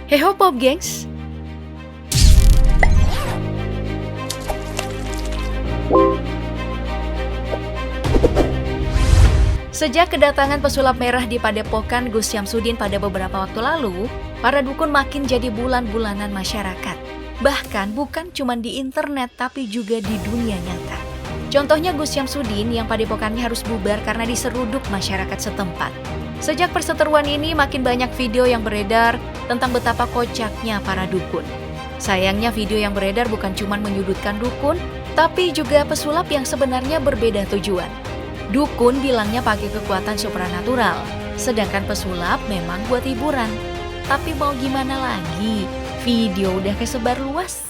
Heho Pop gengs. Sejak kedatangan pesulap merah di Padepokan Gus Syamsuddin pada beberapa waktu lalu, para dukun makin jadi bulan-bulanan masyarakat. Bahkan bukan cuma di internet tapi juga di dunia nyata. Contohnya Gus Syamsuddin yang padepokannya harus bubar karena diseruduk masyarakat setempat. Sejak perseteruan ini makin banyak video yang beredar tentang betapa kocaknya para dukun. Sayangnya video yang beredar bukan cuma menyudutkan dukun, tapi juga pesulap yang sebenarnya berbeda tujuan. Dukun bilangnya pakai kekuatan supranatural, sedangkan pesulap memang buat hiburan. Tapi mau gimana lagi, video udah kesebar luas.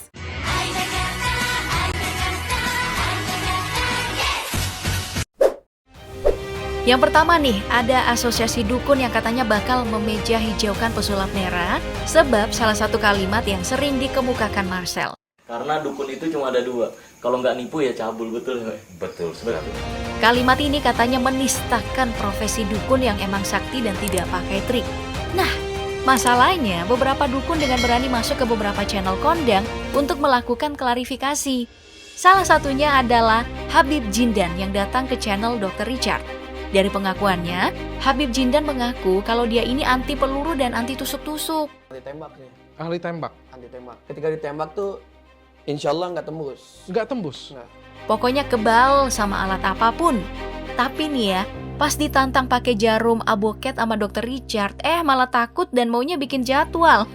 Yang pertama nih, ada asosiasi dukun yang katanya bakal memeja hijaukan pesulap merah sebab salah satu kalimat yang sering dikemukakan Marcel. Karena dukun itu cuma ada dua, kalau nggak nipu ya cabul, betul ya? Betul sekali. Kalimat ini katanya menistakan profesi dukun yang emang sakti dan tidak pakai trik. Nah, masalahnya beberapa dukun dengan berani masuk ke beberapa channel kondang untuk melakukan klarifikasi. Salah satunya adalah Habib Jindan yang datang ke channel Dr. Richard. Dari pengakuannya, Habib Jindan mengaku kalau dia ini anti peluru dan anti tusuk-tusuk. Anti tembak sih. Ahli tembak? Anti tembak. Ketika ditembak tuh, insya Allah nggak tembus. Nggak tembus? Nggak. Pokoknya kebal sama alat apapun. Tapi nih ya, pas ditantang pakai jarum aboket sama Dr. Richard, malah takut dan maunya bikin jadwal.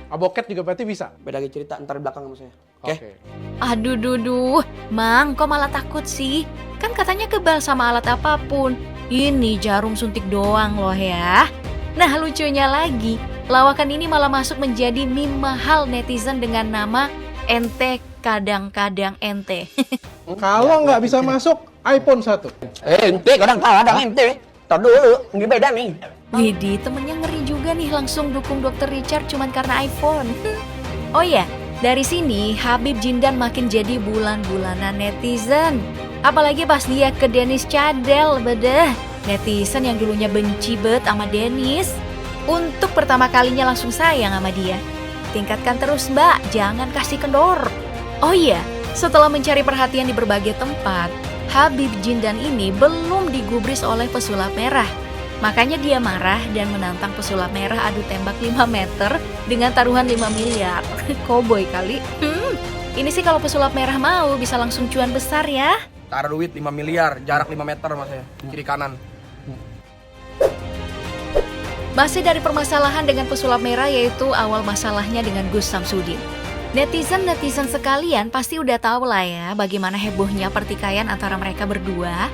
Aboket juga berarti bisa? Beda lagi cerita, ntar di belakang sama saya. Oke? Aduh, duduh, Mang, kok malah takut sih? Kan katanya kebal sama alat apapun. Ini jarum suntik doang loh ya. Nah, lucunya lagi, lawakan ini malah masuk menjadi meme mahal netizen dengan nama ente kadang-kadang ente. Kalau nggak bisa masuk, iPhone 1. Ente, kadang-kadang ente. Tar dulu, ini beda nih. Widih, temennya ngeri juga nih langsung dukung Dr. Richard cuman karena iPhone. Oh ya, dari sini Habib Jindan makin jadi bulan-bulanan netizen. Apalagi pas dia ke Dennis Cadel, bedah. Netizen yang dulunya benci bet sama Dennis, untuk pertama kalinya langsung sayang sama dia. Tingkatkan terus mbak, jangan kasih kendor. Oh iya, setelah mencari perhatian di berbagai tempat, Habib Jindan ini belum digubris oleh pesulap merah. Makanya dia marah dan menantang pesulap merah adu tembak 5 meter dengan taruhan 5 miliar. Koboi kali. Ini sih kalau pesulap merah mau bisa langsung cuan besar ya. Taruh duit 5 miliar, jarak 5 meter mas saya, kiri kanan. Masih dari permasalahan dengan pesulap merah, yaitu awal masalahnya dengan Gus Syamsuddin. Netizen sekalian pasti udah tahu lah ya bagaimana hebohnya pertikaian antara mereka berdua.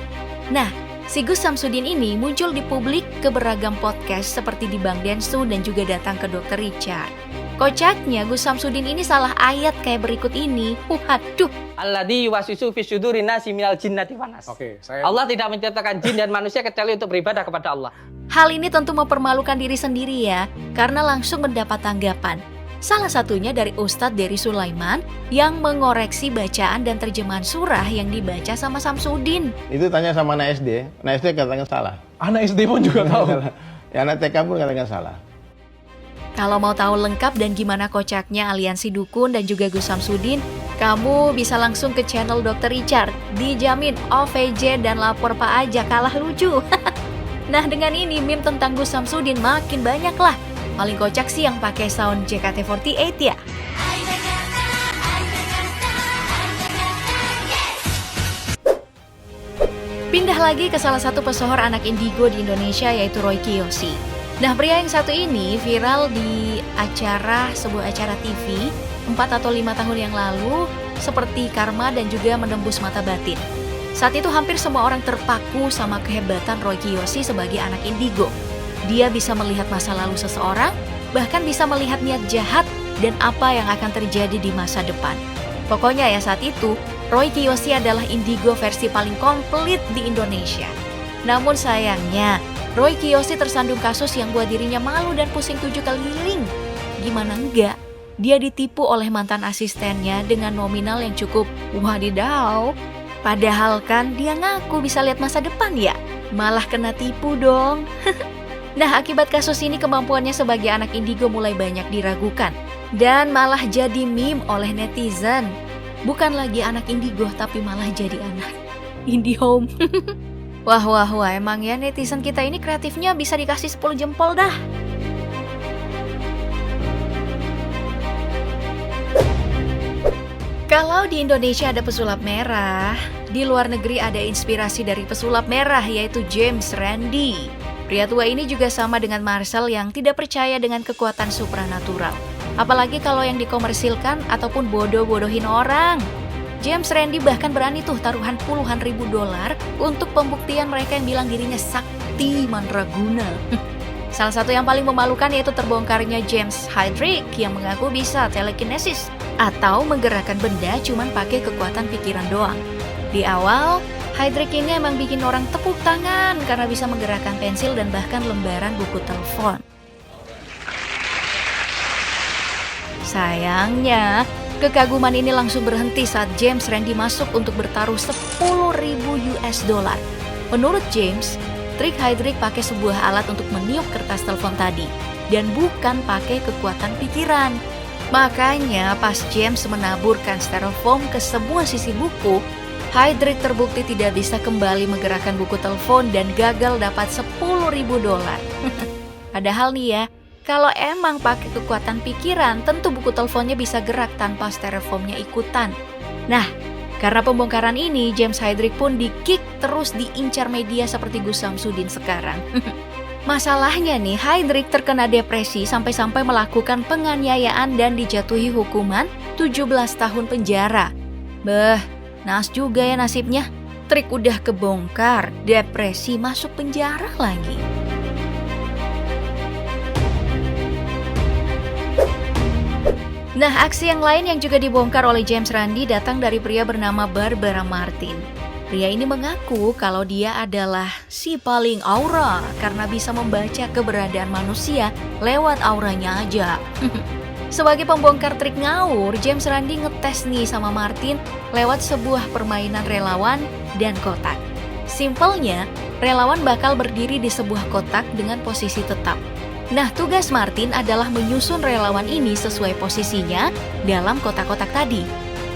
Nah, si Gus Syamsuddin ini muncul di publik ke beragam podcast seperti di Bang Densu dan juga datang ke Dr. Richard. Kocaknya Gus Syamsuddin ini salah ayat kayak berikut ini. Waduh. Alladzi yuwaswisu fi suduri nasi minal jinnati wan nas. Oke, saya... Allah tidak menciptakan jin dan manusia kecuali untuk beribadah kepada Allah. Hal ini tentu mempermalukan diri sendiri ya, karena langsung mendapat tanggapan. Salah satunya dari Ustadz Dery Sulaiman yang mengoreksi bacaan dan terjemahan surah yang dibaca sama Syamsuddin. Itu tanya sama anak SD katanya salah. Anak SD pun juga tahu. Ya anak TK pun katanya salah. Kalau mau tahu lengkap dan gimana kocaknya aliansi dukun dan juga Gus Syamsuddin, kamu bisa langsung ke channel Dr. Richard. Dijamin OVJ dan lapor Pak aja kalah lucu. Nah, dengan ini meme tentang Gus Syamsuddin makin banyak lah. Paling kocak sih yang pakai sound JKT48 ya. Pindah lagi ke salah satu pesohor anak indigo di Indonesia yaitu Roy Kiyoshi. Nah, pria yang satu ini viral di sebuah acara TV 4 atau 5 tahun yang lalu seperti Karma dan juga Menembus Mata Batin. Saat itu hampir semua orang terpaku sama kehebatan Roy Kiyoshi sebagai anak indigo. Dia bisa melihat masa lalu seseorang, bahkan bisa melihat niat jahat dan apa yang akan terjadi di masa depan. Pokoknya ya saat itu, Roy Kiyoshi adalah indigo versi paling komplit di Indonesia. Namun sayangnya, Roy Kiyoshi tersandung kasus yang buat dirinya malu dan pusing 7 keliling. Gimana enggak? Dia ditipu oleh mantan asistennya dengan nominal yang cukup wadidaw. Padahal kan dia ngaku bisa lihat masa depan ya. Malah kena tipu dong. Nah, akibat kasus ini kemampuannya sebagai anak indigo mulai banyak diragukan dan malah jadi meme oleh netizen. Bukan lagi anak indigo tapi malah jadi anak IndiHome. Wah, emang ya netizen kita ini kreatifnya bisa dikasih 10 jempol dah. Kalau di Indonesia ada pesulap merah, di luar negeri ada inspirasi dari pesulap merah yaitu James Randi. Pria tua ini juga sama dengan Marcel yang tidak percaya dengan kekuatan supranatural. Apalagi kalau yang dikomersilkan ataupun bodoh-bodohin orang. James Randi bahkan berani tuh taruhan puluhan ribu dolar untuk pembuktian mereka yang bilang dirinya sakti mandraguna. Salah satu yang paling memalukan yaitu terbongkarnya James Hydrick yang mengaku bisa telekinesis atau menggerakkan benda cuman pakai kekuatan pikiran doang. Di awal, Hydrick ini emang bikin orang tepuk tangan karena bisa menggerakkan pensil dan bahkan lembaran buku telepon. Sayangnya, kekaguman ini langsung berhenti saat James Randi masuk untuk bertaruh 10.000 US dollar. Menurut James, trik Hydrick pakai sebuah alat untuk meniup kertas telepon tadi dan bukan pakai kekuatan pikiran. Makanya pas James menaburkan styrofoam ke semua sisi buku, Hydrick terbukti tidak bisa kembali menggerakkan buku telepon dan gagal dapat 10.000 dolar. Padahal nih ya, kalau emang pakai kekuatan pikiran, tentu buku teleponnya bisa gerak tanpa styrofoamnya ikutan. Nah, karena pembongkaran ini, James Hydrick pun di-kick terus diincar media seperti Gus Samsudin sekarang. Masalahnya nih, Hydrick terkena depresi sampai-sampai melakukan penganiayaan dan dijatuhi hukuman 17 tahun penjara. Naas juga ya nasibnya. Trik udah kebongkar, depresi masuk penjara lagi. Nah, aksi yang lain yang juga dibongkar oleh James Randi datang dari pria bernama Barbara Martin. Pria ini mengaku kalau dia adalah si paling aura karena bisa membaca keberadaan manusia lewat auranya aja. Sebagai pembongkar trik ngawur, James Randi ngetes nih sama Martin lewat sebuah permainan relawan dan kotak. Simpelnya, relawan bakal berdiri di sebuah kotak dengan posisi tetap. Nah, tugas Martin adalah menyusun relawan ini sesuai posisinya dalam kotak-kotak tadi.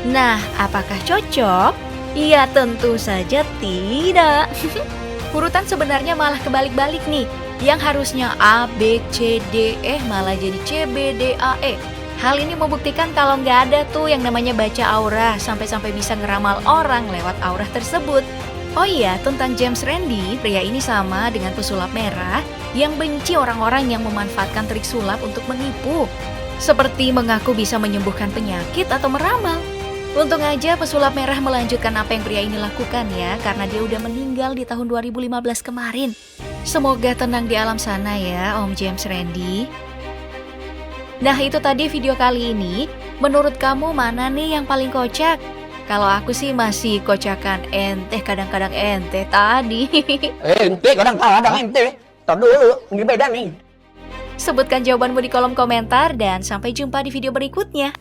Nah, apakah cocok? Ya tentu saja tidak. Urutan sebenarnya malah kebalik-balik nih. Yang harusnya A, B, C, D, E malah jadi C, B, D, A, E. Hal ini membuktikan kalau nggak ada tuh yang namanya baca aura sampai-sampai bisa ngeramal orang lewat aura tersebut. Oh iya, tentang James Randi, pria ini sama dengan pesulap merah yang benci orang-orang yang memanfaatkan trik sulap untuk menipu. Seperti mengaku bisa menyembuhkan penyakit atau meramal. Untung aja pesulap merah melanjutkan apa yang pria ini lakukan ya, karena dia udah meninggal di tahun 2015 kemarin. Semoga tenang di alam sana ya, Om James Randi. Nah, itu tadi video kali ini. Menurut kamu mana nih yang paling kocak? Kalau aku sih masih kocakan ente, kadang-kadang ente tadi. Ente kadang-kadang ente. Tar dulu, ini beda nih. Sebutkan jawabanmu di kolom komentar dan sampai jumpa di video berikutnya.